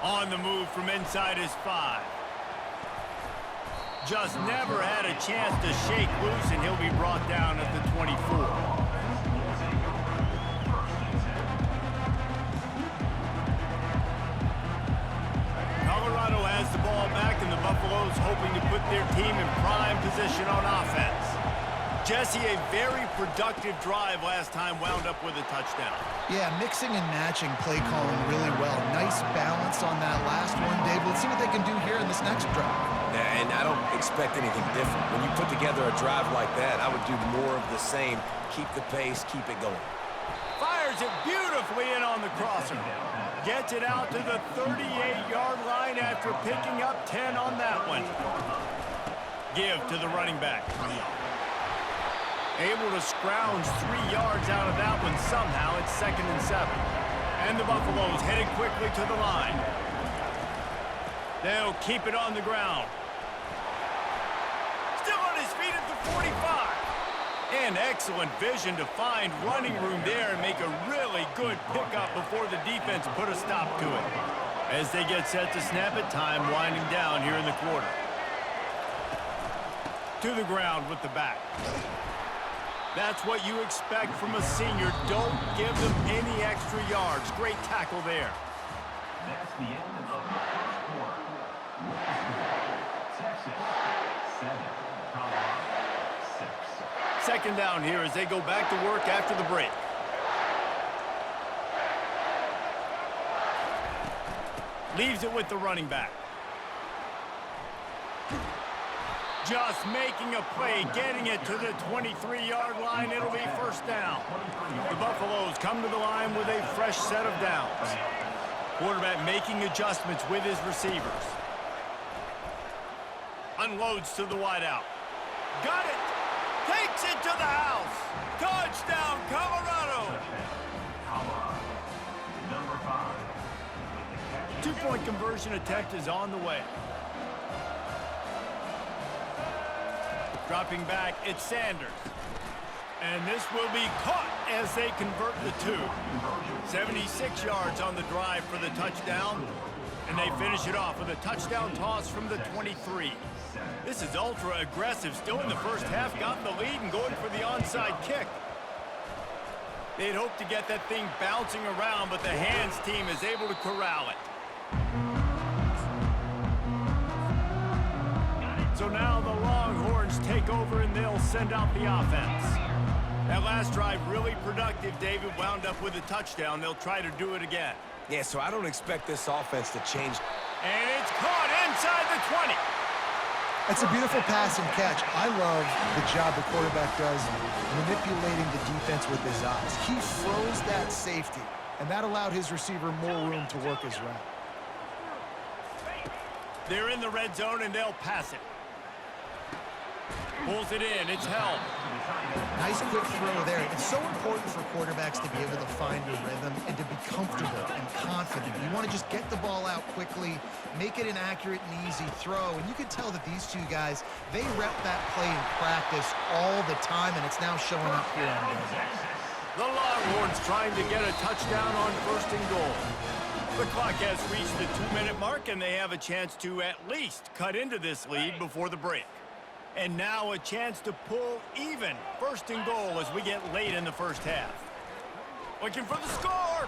On the move from inside his 5. Just never had a chance to shake loose, and he'll be brought down at the 24. Colorado has the ball back, and the Buffaloes hoping to put their team in prime position on offense. Jesse, a very productive drive last time wound up with a touchdown. Yeah, mixing and matching play calling really well. Nice balance on that last one, Dave. Let's see what they can do here in this next drive. Yeah, and I don't expect anything different. When you put together a drive like that, I would do more of the same. Keep the pace, keep it going. Fires it beautifully in on the crosser. Gets it out to the 38-yard line after picking up 10 on that one. Give to the running back. Able to scrounge 3 yards out of that one somehow. It's 2nd and 7. And the Buffaloes headed quickly to the line. They'll keep it on the ground. Still on his feet at the 45. And excellent vision to find running room there and make a really good pickup before the defense put a stop to it. As they get set to snap it, time winding down here in the quarter. To the ground with the back. That's what you expect from a senior. Don't give them any extra yards. Great tackle there. That's the end of the first quarter. Texas 7, Colorado 6. 2nd down here as they go back to work after the break. Leaves it with the running back. Just making a play, getting it to the 23-yard line. It'll be 1st down. The Buffaloes come to the line with a fresh set of downs. Quarterback making adjustments with his receivers. Unloads to the wideout. Got it! Takes it to the house! Touchdown, Colorado! Number 5. 2-point conversion attempt is on the way. Dropping back, it's Sanders. And this will be caught as they convert the 2. 76 yards on the drive for the touchdown. And they finish it off with a touchdown toss from the 23. This is ultra aggressive. Still in the first half, got the lead and going for the onside kick. They'd hoped to get that thing bouncing around, but the hands team is able to corral it. So now the Longhorns take over and they'll send out the offense. That last drive really productive. David wound up with a touchdown. They'll try to do it again. Yeah, so I don't expect this offense to change. And it's caught inside the 20. That's a beautiful pass and catch. I love the job the quarterback does manipulating the defense with his eyes. He froze that safety, and that allowed his receiver more room to work his route. They're in the red zone, and they'll pass it. Pulls it in. It's held. Nice quick throw there. It's so important for quarterbacks to be able to find a rhythm and to be comfortable and confident. You want to just get the ball out quickly, make it an accurate and easy throw. And you can tell that these two guys, they rep that play in practice all the time, and it's now showing up here on Sunday. The Longhorns trying to get a touchdown on 1st and goal. The clock has reached the 2-minute mark, and they have a chance to at least cut into this lead before the break. And now a chance to pull even 1st and goal as we get late in the first half. Looking for the score.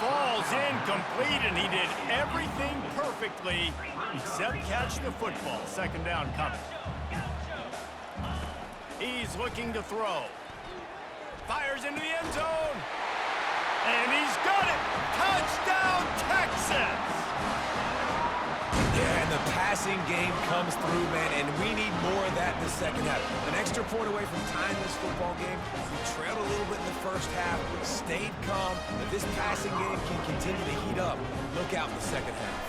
Falls incomplete, and he did everything perfectly except catch the football. 2nd down coming. He's looking to throw. Fires into the end zone. And he's got it. Touchdown, Texas. Yeah, and the passing game comes through, man, and we need more of that in the second half. An extra point away from tying this football game. We trailed a little bit in the first half, stayed calm. If this passing game can continue to heat up, look out in the second half.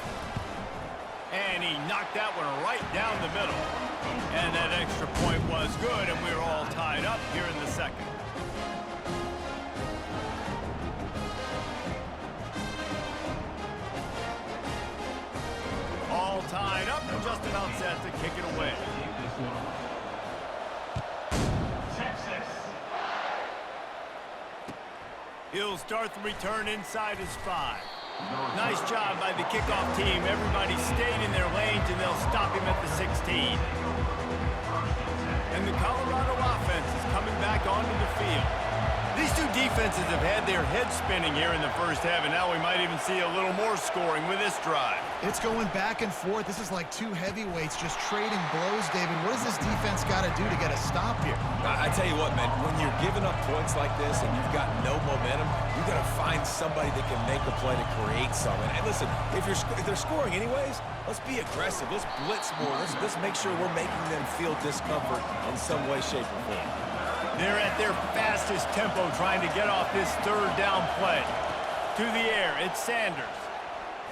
And he knocked that one right down the middle. And that extra point was good, and we're all tied up here in the second. All tied up, and just about set to kick it away. Texas. He'll start the return inside his 5. Nice job by the kickoff team. Everybody stayed in their lanes, and they'll stop him at the 16. And the Colorado offense is coming back onto the field. These two defenses have had their heads spinning here in the first half, and now we might even see a little more scoring with this drive. It's going back and forth. This is like two heavyweights just trading blows, David. What does this defense got to do to get a stop here? I tell you what, man, when you're giving up points like this and you've got no momentum, you got to find somebody that can make a play to create something. And listen, if they're scoring anyways, let's be aggressive. Let's blitz more. Let's make sure we're making them feel discomfort in some way, shape, or form. They're at their fastest tempo trying to get off this third down play. To the air, it's Sanders.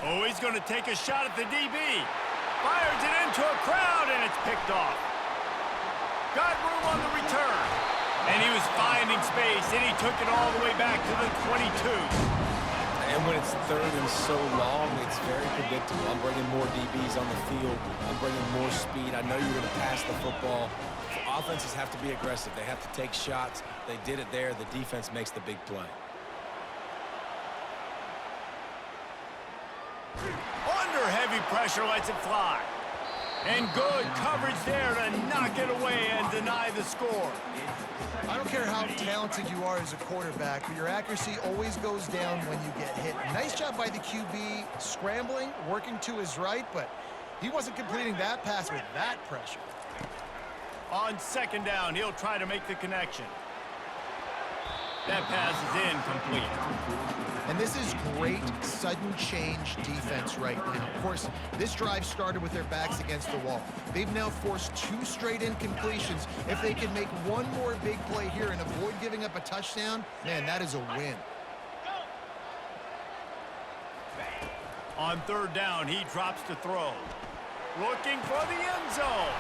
Oh, he's going to take a shot at the DB. Fires it into a crowd, and it's picked off. Got room on the return. And he was finding space, and he took it all the way back to the 22. And when it's third and so long, it's very predictable. I'm bringing more DBs on the field. I'm bringing more speed. I know you're going to pass the football. Offenses have to be aggressive. They have to take shots. They did it there. The defense makes the big play. Under heavy pressure, lets it fly. And good coverage there to knock it away and deny the score. I don't care how talented you are as a quarterback, but your accuracy always goes down when you get hit. Nice job by the QB scrambling, working to his right, but he wasn't completing that pass with that pressure. On second down, he'll try to make the connection. That pass is incomplete. And this is great sudden change defense right now. Of course, this drive started with their backs against the wall. They've now forced 2 straight incompletions. If they can make one more big play here and avoid giving up a touchdown, man, that is a win. On third down, he drops to throw. Looking for the end zone.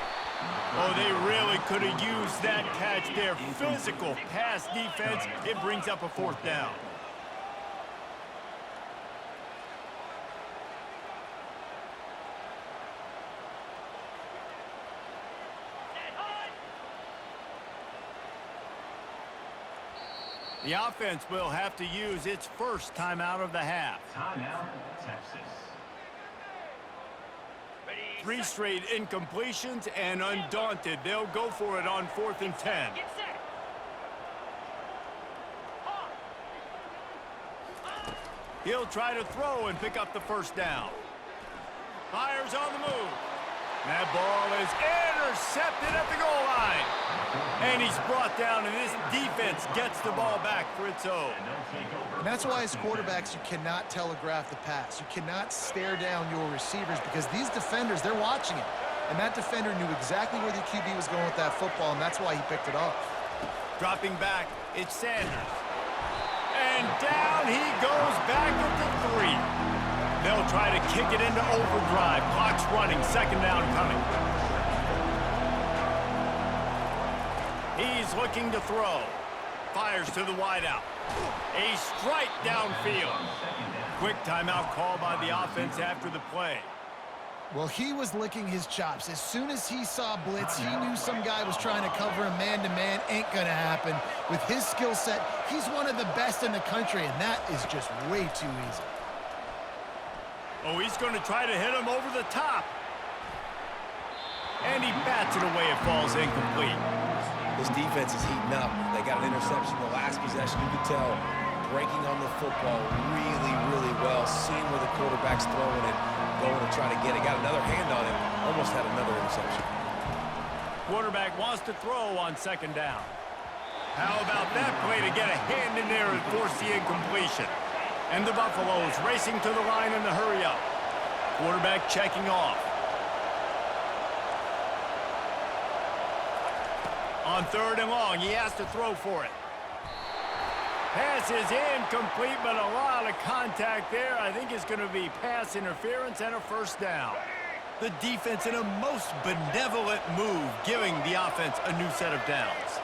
Oh, they really could have used that catch there. Physical pass defense. It brings up a fourth down. The offense will have to use its first timeout of the half. Timeout, Texas. 3 straight incompletions, and undaunted, they'll go for it on 4th and 10. He'll try to throw and pick up the first down. Fires on the move. That ball is intercepted at the goal line. And he's brought down, and this defense gets the ball back for its own. And that's why as quarterbacks, you cannot telegraph the pass. You cannot stare down your receivers because these defenders, they're watching it. And that defender knew exactly where the QB was going with that football, and that's why he picked it off. Dropping back, it's Sanders. And down he goes back at the 3. They'll try to kick it into overdrive. Clock's running, second down coming. He's looking to throw. Fires to the wideout. A strike downfield. Quick timeout call by the offense after the play. Well, he was licking his chops. As soon as he saw blitz, he knew some guy was trying to cover him man-to-man. Ain't gonna happen. With his skill set, he's one of the best in the country, and that is just way too easy. Oh, he's going to try to hit him over the top. And he bats it away. It falls incomplete. This defense is heating up. They got an interception the last possession. You could tell breaking on the football really, really well, seeing where the quarterback's throwing it, going to try to get it. Got another hand on him. Almost had another interception. Quarterback wants to throw on second down. How about that play to get a hand in there and force the incompletion? And the Buffaloes racing to the line in the hurry up. Quarterback checking off. On third and long, he has to throw for it. Pass is incomplete, but a lot of contact there. I think it's going to be pass interference and a first down. The defense in a most benevolent move, giving the offense a new set of downs.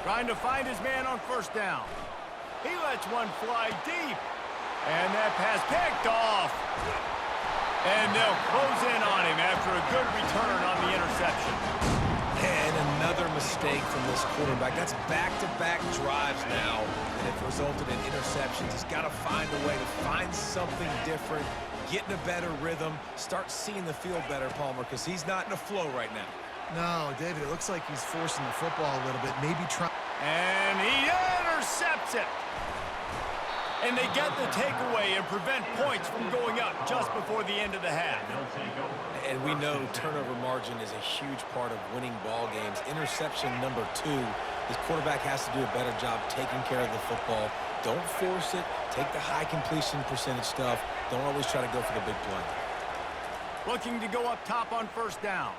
Trying to find his man on first down. He lets one fly deep. And that pass picked off. And they'll close in on him after a good return on the interception. And another mistake from this quarterback. That's back-to-back drives now that have resulted in interceptions. He's got to find a way to find something different, get in a better rhythm, start seeing the field better, Palmer, because he's not in a flow right now. No, David, it looks like he's forcing the football a little bit. Maybe try. And he intercepts it. And they get the takeaway and prevent points from going up just before the end of the half. And we know turnover margin is a huge part of winning ball games. Interception number 2. This quarterback has to do a better job taking care of the football. Don't force it. Take the high completion percentage stuff. Don't always try to go for the big play. Looking to go up top on first down.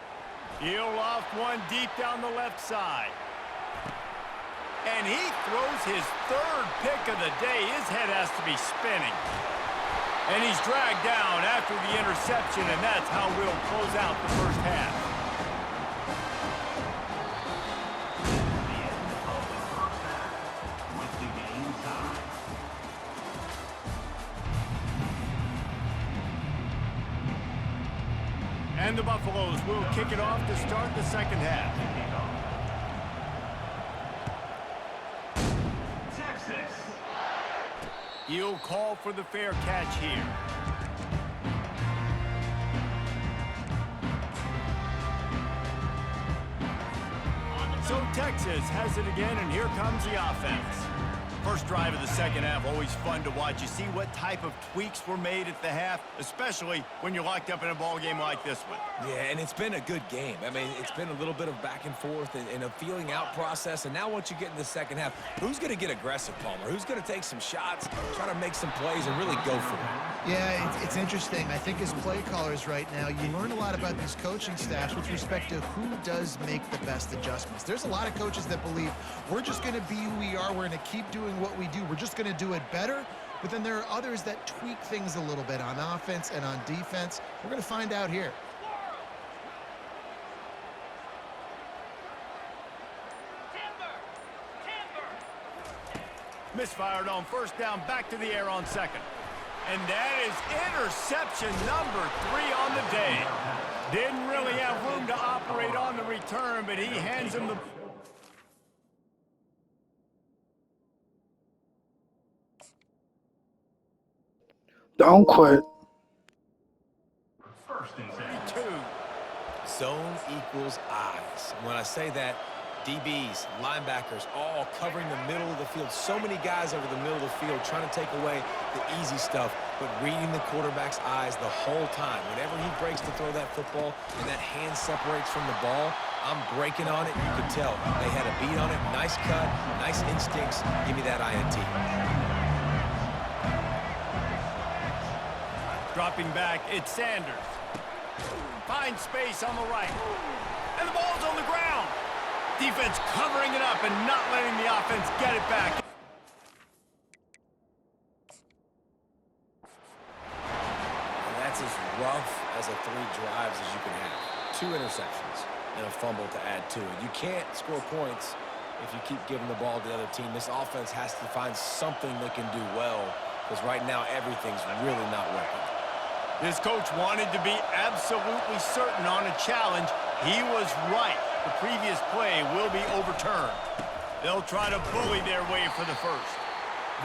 He'll loft one deep down the left side. And he throws his 3rd pick of the day. His head has to be spinning. And he's dragged down after the interception, and that's how we'll close out the first half. The end of the first half with the game tied. And the Buffaloes will kick it off to start the second half. Texas. He'll call for the fair catch here. So Texas has it again, and here comes the offense. First drive of the second half, always fun to watch. You see what type of tweaks were made at the half, especially when you're locked up in a ball game like this one. Yeah, and it's been a good game. I mean, it's been a little bit of back and forth and a feeling out process. And now once you get in the second half, who's going to get aggressive, Palmer? Who's going to take some shots, try to make some plays, and really go for it? Yeah, it's interesting. I think as play callers right now, you learn a lot about these coaching staffs with respect to who does make the best adjustments. There's a lot of coaches that believe we're just going to be who we are. We're going to keep doing what we do. We're just going to do it better. But then there are others that tweak things a little bit on offense and on defense. We're going to find out here. Misfired on first down, back to the air on second. And that is interception number 3 on the day. Didn't really have room to operate on the return, but he hands him the... Don't quit. First and 10. 2. Zone equals eyes. When I say that, DBs, linebackers, all covering the middle of the field. So many guys over the middle of the field trying to take away the easy stuff, but reading the quarterback's eyes the whole time. Whenever he breaks to throw that football and that hand separates from the ball, I'm breaking on it. You can tell they had a beat on it. Nice cut, nice instincts. Give me that INT. Dropping back, it's Sanders. Finds space on the right. And the ball's on the ground. Defense covering it up and not letting the offense get it back. And that's as rough as a 3 drives as you can have. 2 interceptions and a fumble to add to it. You can't score points if you keep giving the ball to the other team. This offense has to find something they can do well, because right now everything's really not working. This coach wanted to be absolutely certain on a challenge. He was right. The previous play will be overturned. They'll try to bully their way for the first.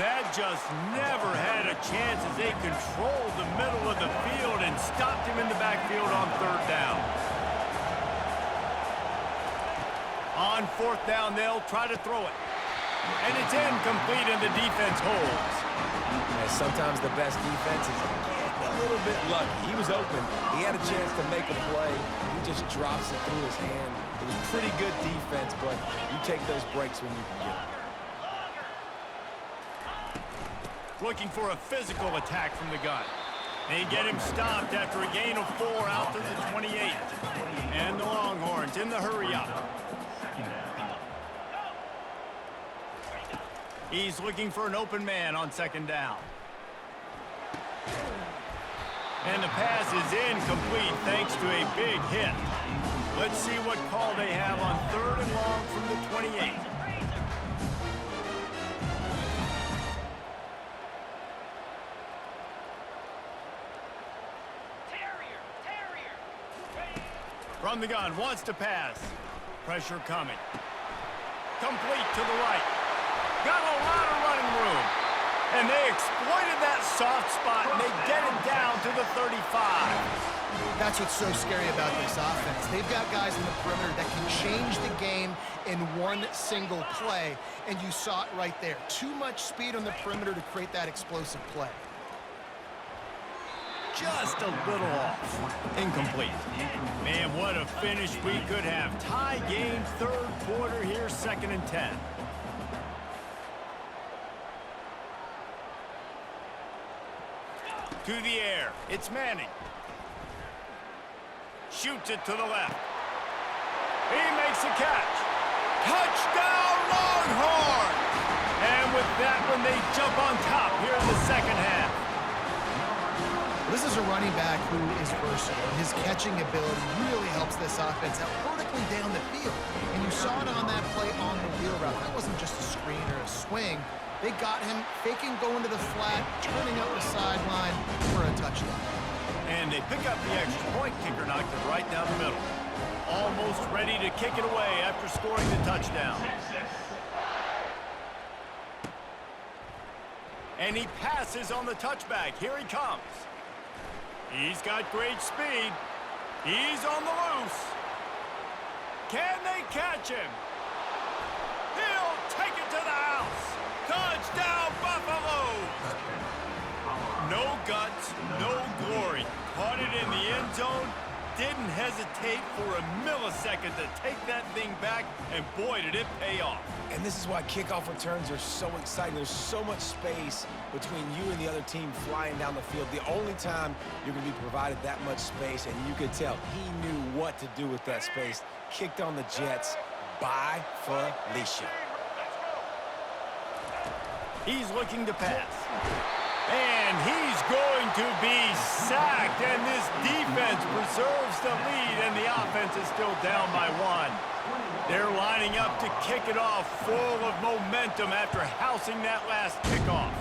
That just never had a chance as they controlled the middle of the field and stopped him in the backfield on 3rd down. On 4th down, they'll try to throw it. And it's incomplete, and the defense holds. And sometimes the best defense is getting a little bit lucky. He was open. He had a chance to make a play. He just drops it through his hand. It was pretty good defense, but you take those breaks when you can get them. Looking for a physical attack from the gun. They get him stopped after a gain of 4 out to the 28. And the Longhorns in the hurry-up. He's looking for an open man on 2nd down. And the pass is incomplete thanks to a big hit. Let's see what call they have on 3rd and long from the 28. From the gun, wants to pass. Pressure coming. Complete to the right. Got a lot of running room. And they exploited that soft spot, and they get it down to the 35. That's what's so scary about this offense. They've got guys in the perimeter that can change the game in one single play, and you saw it right there. Too much speed on the perimeter to create that explosive play. Just a little off. Incomplete. Man, what a finish we could have. Tie game, third quarter here, 2nd and 10. To the air. It's Manning. Shoots it to the left. He makes a catch. Touchdown, Longhorns! And with that one, they jump on top here in the second half. This is a running back who is versatile. His catching ability really helps this offense out vertically down the field. And you saw it on that play on the wheel route. That wasn't just a screen or a swing. They got him faking going to the flat, turning up the sideline for a touchdown. And they pick up the extra point. Kicker knocked it right down the middle. Almost ready to kick it away after scoring the touchdown. And he passes on the touchback. Here he comes. He's got great speed. He's on the loose. Can they catch him? He'll take it to the house. Touchdown, Buffaloes! No guts, no glory. Caught it in the end zone. Didn't hesitate for a millisecond to take that thing back, and boy, did it pay off. And this is why kickoff returns are so exciting. There's so much space between you and the other team flying down the field. The only time you're going to be provided that much space, and you could tell he knew what to do with that space. Kicked on the Jets by Felicia. He's looking to pass. And he's going to be sacked, and this defense preserves the lead, and the offense is still down by 1. They're lining up to kick it off full of momentum after housing that last kickoff.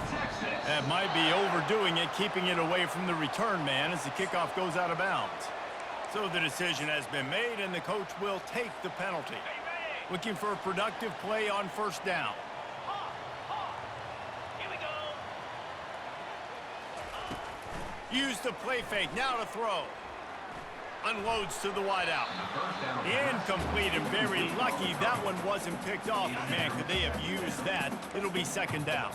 That might be overdoing it, keeping it away from the return man as the kickoff goes out of bounds. So the decision has been made, and the coach will take the penalty. Looking for a productive play on first down. Use the play fake, now to throw. Unloads to the wideout. Incomplete, and very lucky that one wasn't picked off. Man, could they have used that? It'll be 2nd down.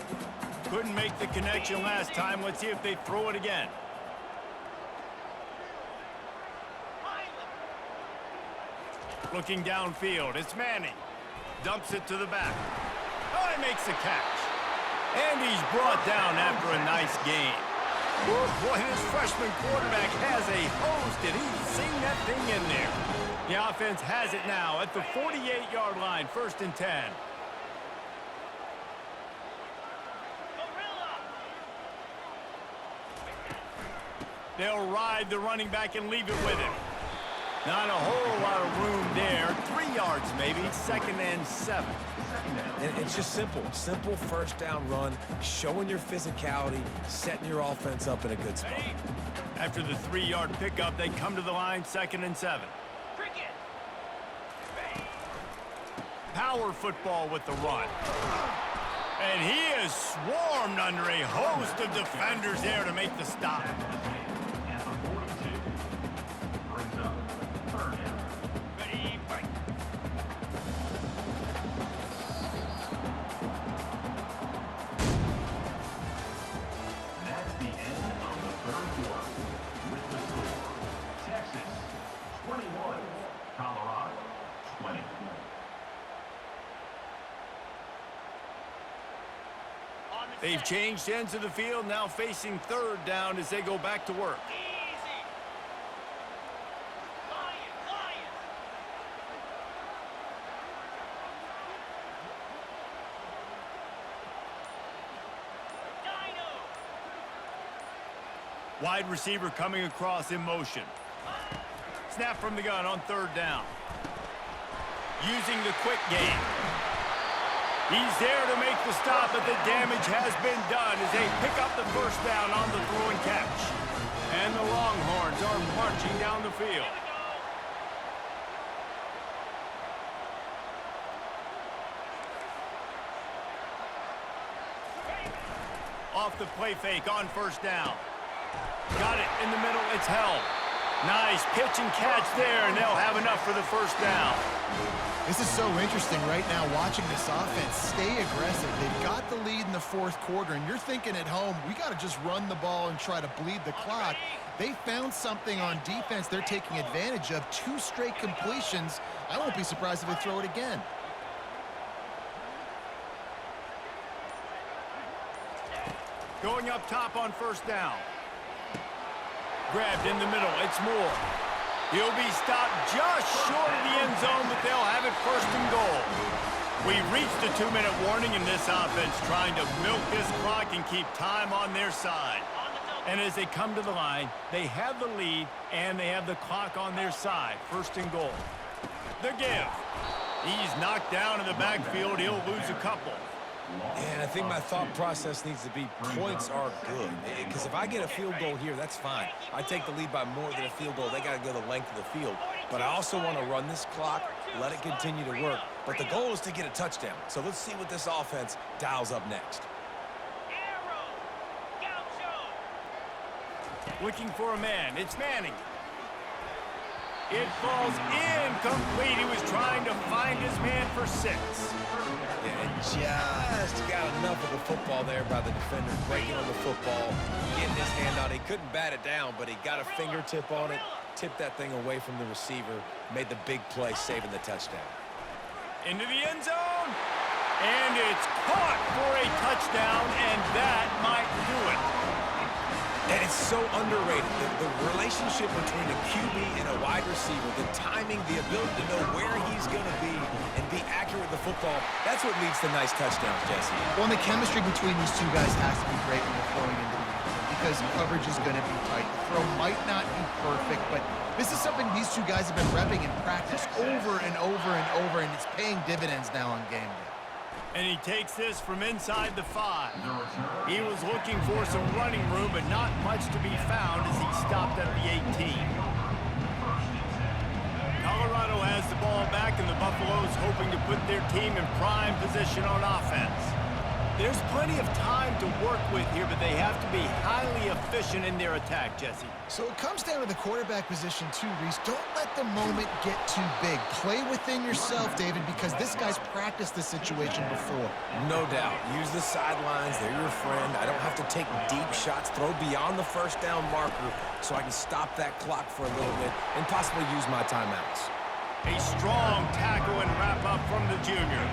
Couldn't make the connection last time. Let's see if they throw it again. Looking downfield, it's Manning. Dumps it to the back. Oh, he makes a catch. And he's brought down after a nice gain. Boy, this freshman quarterback has a host, and he's seen that thing in there. The offense has it now at the 48-yard line, 1st and 10. They'll ride the running back and leave it with him. Not a whole lot of room there. 3 yards maybe, 2nd and 7. And it's just simple. Simple first down run, showing your physicality, setting your offense up in a good spot. After the 3-yard pickup, they come to the line, 2nd and 7. Power football with the run. And he is swarmed under a host of defenders there to make the stop. They've changed ends of the field, now facing 3rd down as they go back to work. Wide receiver coming across in motion. Snap from the gun on 3rd down. Using the quick game. He's there to make the stop, but the damage has been done as they pick up the first down on the throw and catch. And the Longhorns are marching down the field. off the play fake on first down. Got it in the middle. It's held. Nice pitch and catch there, and they'll have enough for the first down. This is so interesting right now watching this offense stay aggressive. They've got the lead in the fourth quarter, and you're thinking at home, we got to just run the ball and try to bleed the clock. They found something on defense they're taking advantage of. 2 straight completions. I won't be surprised if they throw it again. Going up top on first down. Grabbed in the middle. It's Moore. He'll be stopped just short of the end zone, but they'll have it first and goal. We reached the 2-minute warning in this offense, trying to milk this clock and keep time on their side. And as they come to the line, they have the lead and they have the clock on their side. First and goal. The give. He's knocked down in the backfield. He'll lose a couple. And I think my thought process needs to be points are good. Because if I get a field goal here, that's fine. I take the lead by more than a field goal. They got to go the length of the field. But I also want to run this clock, let it continue to work. But the goal is to get a touchdown. So let's see what this offense dials up next. Looking for a man. It's Manning. It falls incomplete. He was trying to find his man for 6. Yeah, and just got enough of the football there by the defender, breaking on the football, getting his hand on it. He couldn't bat it down, but he got a fingertip on it, tipped that thing away from the receiver, made the big play, saving the touchdown. Into the end zone. And it's caught for a touchdown, and that might do it. And it's so underrated. The relationship between a QB and a wide receiver, the timing, the ability to know where he's going to be and be accurate with the football, that's what leads to nice touchdowns, Jesse. Well, and the chemistry between these two guys has to be great when they're throwing into the end zone because coverage is going to be tight. The throw might not be perfect, but this is something these two guys have been repping in practice over and over and over, and it's paying dividends now on game day. And he takes this from inside the 5. He was looking for some running room, but not much to be found as he stopped at the 18. Colorado has the ball back, and the Buffaloes hoping to put their team in prime position on offense. There's plenty of time to work with here, but they have to be highly efficient in their attack, Jesse. So it comes down to the quarterback position too, Reese. Don't let the moment get too big. Play within yourself, David, because this guy's practiced this situation before. No doubt. Use the sidelines. They're your friend. I don't have to take deep shots, throw beyond the first down marker so I can stop that clock for a little bit and possibly use my timeouts. A strong tackle and wrap up from the junior.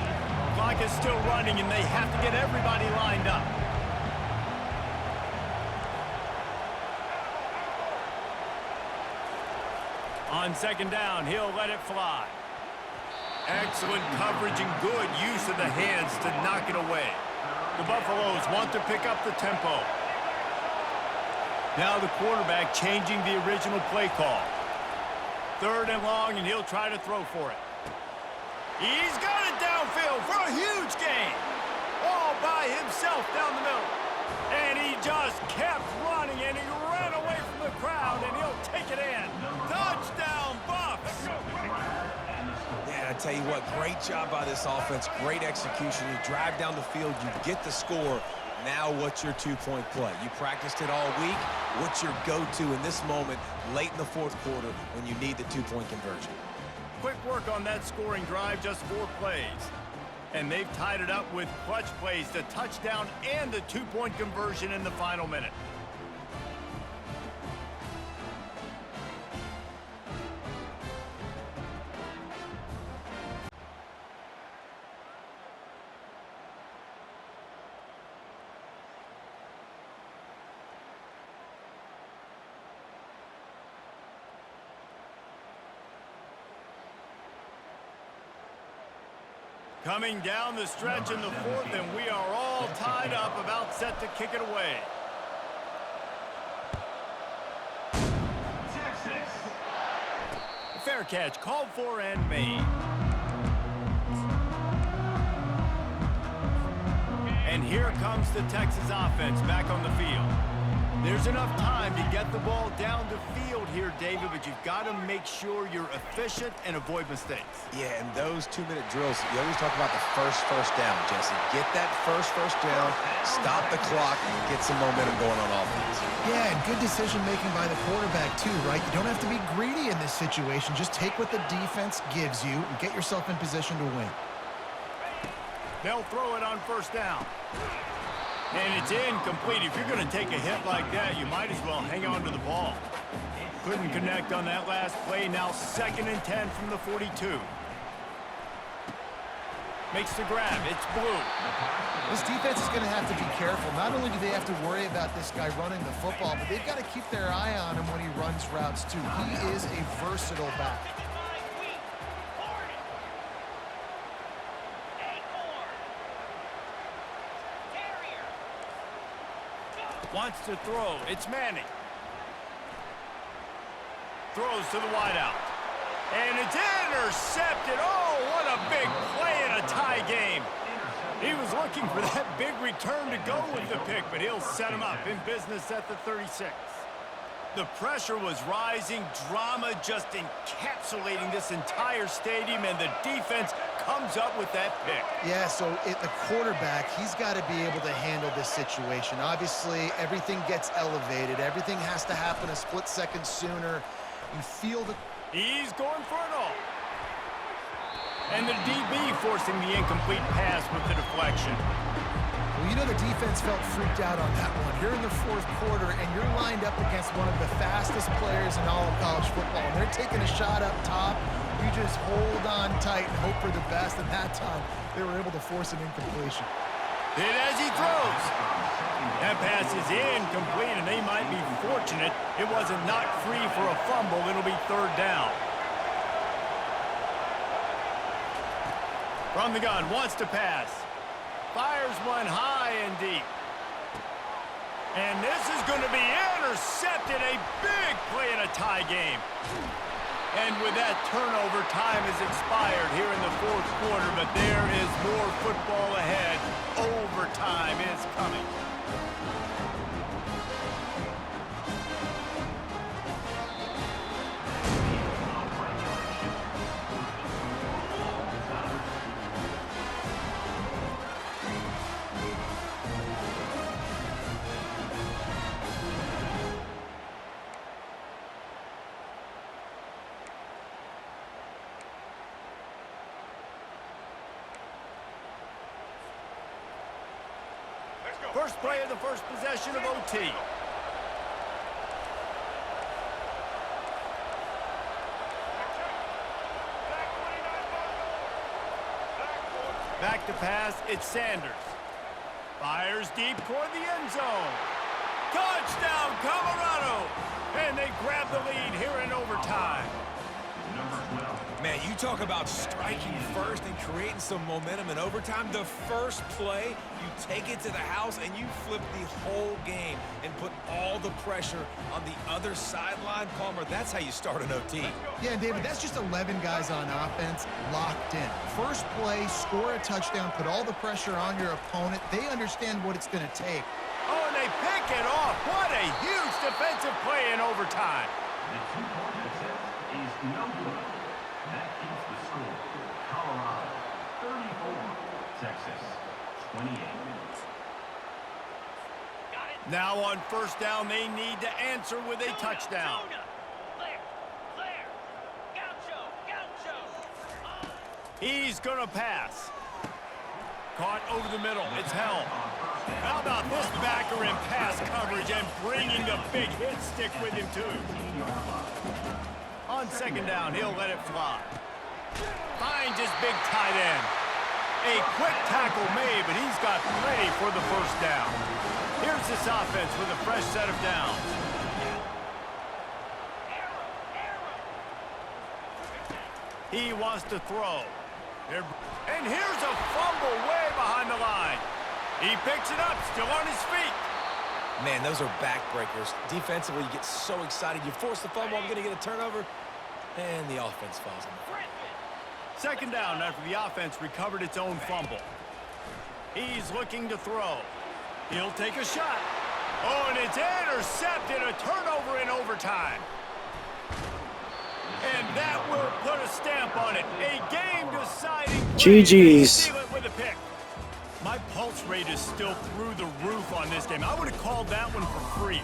Clock is still running, and they have to get everybody lined up. On second down, he'll let it fly. Excellent coverage and good use of the hands to knock it away. The Buffaloes want to pick up the tempo. Now the quarterback changing the original play call. 3rd and long, and he'll try to throw for it. He's got it downfield for a huge gain. All by himself down the middle. And he just kept running, and he ran away from the crowd, and he'll take it in. Touchdown, Buffs! Yeah, I tell you what, great job by this offense. Great execution. You drive down the field, you get the score. Now what's your 2-point play? You practiced it all week. What's your go-to in this moment late in the fourth quarter when you need the 2-point conversion? Quick work on that scoring drive, just 4 plays. And they've tied it up with clutch plays, the touchdown and the 2-point conversion in the final minute. Coming down the stretch in the 4th, and we are all tied up, about set to kick it away. Fair catch, called for and made. And here comes the Texas offense back on the field. There's enough time to get the ball down the field here, David, but you've got to make sure you're efficient and avoid mistakes. Yeah, and those 2-minute drills, you always talk about the first down, Jesse. Get that first down, stop the clock, get some momentum going on offense. Yeah, and good decision-making by the quarterback, too, right? You don't have to be greedy in this situation. Just take what the defense gives you and get yourself in position to win. They'll throw it on first down. And it's incomplete. If you're going to take a hit like that, you might as well hang on to the ball. Couldn't connect on that last play. Now 2nd and 10 from the 42. Makes the grab. It's Blue. This defense is going to have to be careful. Not only do they have to worry about this guy running the football, but they've got to keep their eye on him when he runs routes, too. He is a versatile back. Wants to throw. It's Manning. Throws to the wideout. And it's intercepted. Oh, what a big play in a tie game. He was looking for that big return to go with the pick, but he'll set him up in business at the 36. The pressure was rising, drama just encapsulating this entire stadium, and the defense comes up with that pick. Yeah, so the quarterback, he's got to be able to handle this situation. Obviously, everything gets elevated. Everything has to happen a split second sooner. You feel the... He's going for it all. And the DB forcing the incomplete pass with the deflection. Well, you know the defense felt freaked out on that one. You're in the 4th quarter, and you're lined up against one of the fastest players in all of college football, and they're taking a shot up top. You just hold on tight and hope for the best, and that time they were able to force an incompletion. Hit as he throws. That pass is incomplete, and they might be fortunate it wasn't knocked free for a fumble. It'll be 3rd down. From the gun, wants to pass. Fires one high and deep. And this is going to be intercepted. A big play in a tie game. And with that turnover, time has expired here in the 4th quarter, but there is more football ahead. Overtime is coming. First play of the first possession of OT. Back to pass, it's Sanders. Fires deep toward the end zone. Touchdown, Colorado! And they grab the lead here in overtime. Man, you talk about striking first and creating some momentum in overtime. The first play, you take it to the house and you flip the whole game and put all the pressure on the other sideline. Palmer, that's how you start an OT. Yeah, David, that's just 11 guys on offense locked in. First play, score a touchdown, put all the pressure on your opponent. They understand what it's going to take. Oh, and they pick it off. What a huge defensive play in overtime. The 2-point attempt is no good. That keeps the score. Colorado 34, Texas 28. Now on first down, they need to answer with a touchdown. He's going to pass. Caught over the middle. It's held. How about this backer in pass coverage and bringing the big hit stick with him, too. On second down, he'll let it fly. Finds his big tight end. A quick tackle made, but he's got plenty for the first down. Here's this offense with a fresh set of downs. He wants to throw. And here's a fumble way behind the line. He picks it up, still on his feet. Man, those are backbreakers. Defensively, you get so excited. You force the fumble, I'm going to get a turnover, and the offense falls on the ground. Second down after the offense recovered its own fumble. He's looking to throw. He'll take a shot. Oh, and it's intercepted, a turnover in overtime. And that will put a stamp on it. A game-deciding play. GG's. Seal it with a pick. My pulse rate is still through the roof on this game. I would have called that one for free.